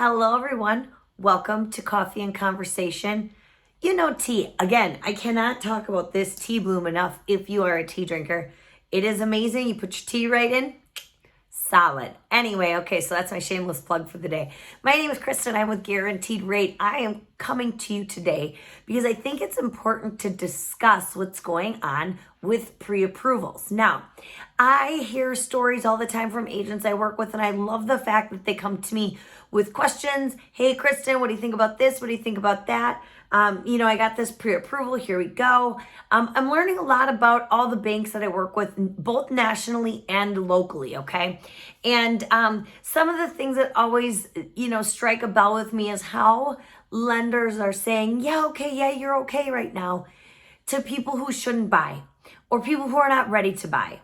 Hello, everyone. Welcome to Coffee and Conversation. You know, tea. Again, I cannot talk about this tea bloom enough if you are a tea drinker. It is amazing. You put your tea right in. Solid. Anyway, okay, so that's my shameless plug for the day. My name is Kristen. I'm with Guaranteed Rate. I am coming to you today because I think it's important to discuss what's going on with pre-approvals. Now, I hear stories all the time from agents I work with, and I love the fact that they come to me with questions. Hey, Kristen, what do you think about this? What do you think about that? I got this pre-approval. Here we go. I'm learning a lot about all the banks that I work with, both nationally and locally, okay? And some of the things that always, strike a bell with me is how lenders are saying, you're okay right now, to people who shouldn't buy or people who are not ready to buy,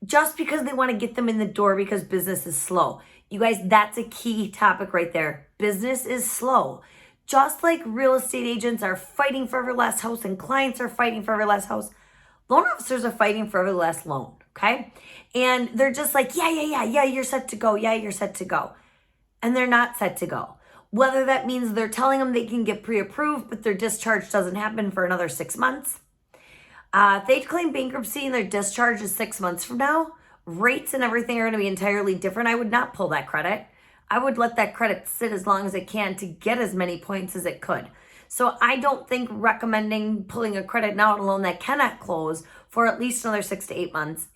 just because they want to get them in the door because business is slow. You guys, that's a key topic right there. Business is slow. Just like real estate agents are fighting for every last house and clients are fighting for every last house, loan officers are fighting for every last loan, okay? And they're just like, you're set to go. Yeah, you're set to go. And they're not set to go. Whether that means they're telling them they can get pre-approved, but their discharge doesn't happen for another 6 months. If they claim bankruptcy and their discharge is 6 months from now, rates and everything are going to be entirely different. I would not pull that credit. I would let that credit sit as long as it can to get as many points as it could. So I don't think recommending pulling a credit now on a loan that cannot close for at least another 6 to 8 months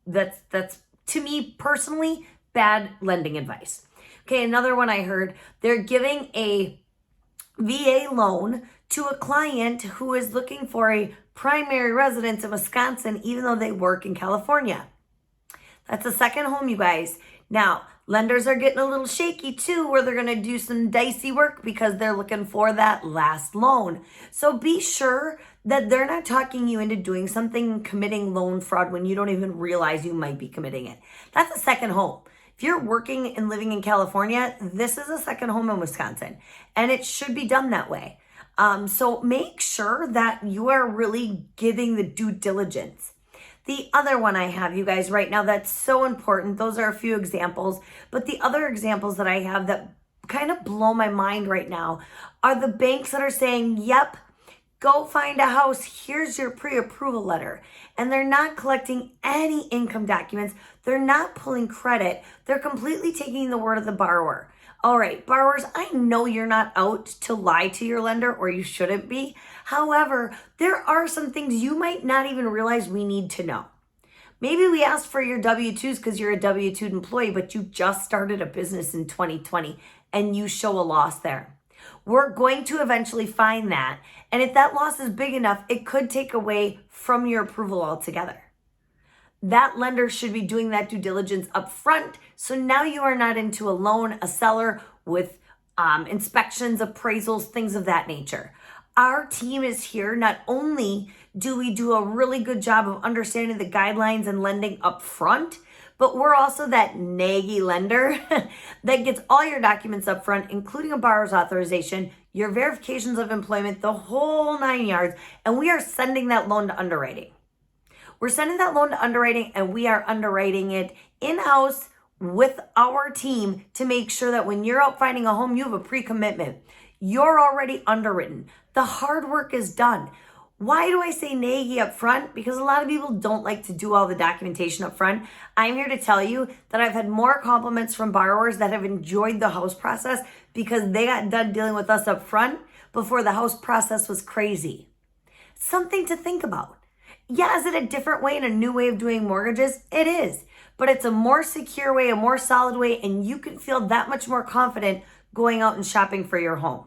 that's to me personally bad lending advice. Okay, another one I heard, they're giving a VA loan to a client who is looking for a primary residence in Wisconsin, even though they work in California. That's a second home, you guys. Now, lenders are getting a little shaky too, where they're going to do some dicey work because they're looking for that last loan. So be sure that they're not talking you into doing something, committing loan fraud when you don't even realize you might be committing it. That's a second home. If you're working and living in California, this is a second home in Wisconsin, and it should be done that way. So make sure that you are really getting the due diligence. The other one I have, you guys, right now that's so important, those are a few examples, but the other examples that I have that kind of blow my mind right now are the banks that are saying, yep, go find a house, here's your pre-approval letter. And they're not collecting any income documents, they're not pulling credit, they're completely taking the word of the borrower. All right, borrowers, I know you're not out to lie to your lender, or you shouldn't be. However, there are some things you might not even realize we need to know. Maybe we asked for your W-2s because you're a W-2 employee, but you just started a business in 2020 and you show a loss there. We're going to eventually find that. And if that loss is big enough, it could take away from your approval altogether. That lender should be doing that due diligence up front. So now you are not into a loan, a seller with inspections, appraisals, things of that nature. Our team is here. Not only do we do a really good job of understanding the guidelines and lending up front, but we're also that naggy lender that gets all your documents up front, including a borrower's authorization, your verifications of employment, the whole 9 yards, and we are sending that loan to underwriting. We're sending that loan to underwriting, and we are underwriting it in-house with our team to make sure that when you're out finding a home, you have a pre-commitment. You're already underwritten. The hard work is done. Why do I say naggy up front? Because a lot of people don't like to do all the documentation up front. I'm here to tell you that I've had more compliments from borrowers that have enjoyed the house process because they got done dealing with us up front before the house process was crazy. Something to think about. Yeah, is it a different way and a new way of doing mortgages? It is, but it's a more secure way, a more solid way, and you can feel that much more confident going out and shopping for your home,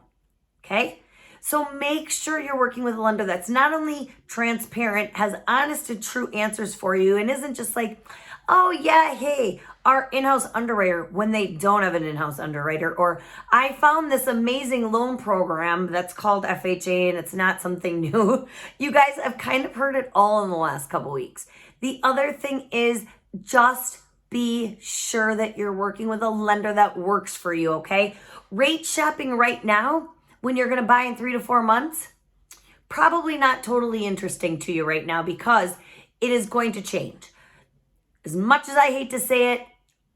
okay? So make sure you're working with a lender that's not only transparent, has honest and true answers for you, and isn't just like, oh yeah, hey, our in-house underwriter, when they don't have an in-house underwriter, or I found this amazing loan program that's called FHA and it's not something new. You guys have kind of heard it all in the last couple weeks. The other thing is just be sure that you're working with a lender that works for you, okay? Rate shopping right now, when you're gonna buy in 3 to 4 months, probably not totally interesting to you right now because it is going to change. As much as I hate to say it,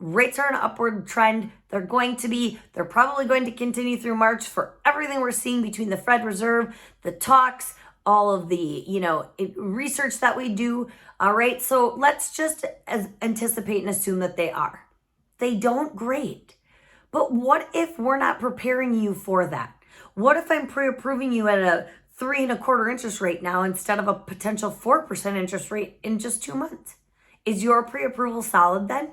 Rates are an upward trend. They're probably going to continue through March for everything we're seeing between the Fed Reserve, the talks, all of the, research that we do. All right. So let's just anticipate and assume that they are. They don't, great. But what if we're not preparing you for that? What if I'm pre-approving you at a 3.25% interest rate now instead of a potential 4% interest rate in just 2 months? Is your pre-approval solid then?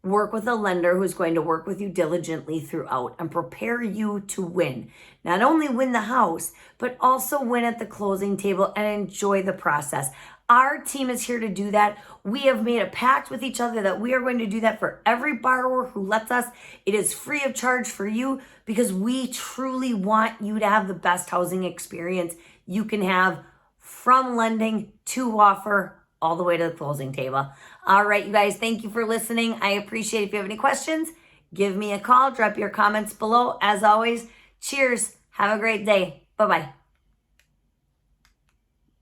Work with a lender who's going to work with you diligently throughout and prepare you to win. Not only win the house, but also win at the closing table and enjoy the process. Our team is here to do that. We have made a pact with each other that we are going to do that for every borrower who lets us. It is free of charge for you because we truly want you to have the best housing experience you can have, from lending to offer all the way to the closing table. All right, you guys, thank you for listening. I appreciate it. If you have any questions, give me a call, drop your comments below. As always, cheers. Have a great day. Bye-bye.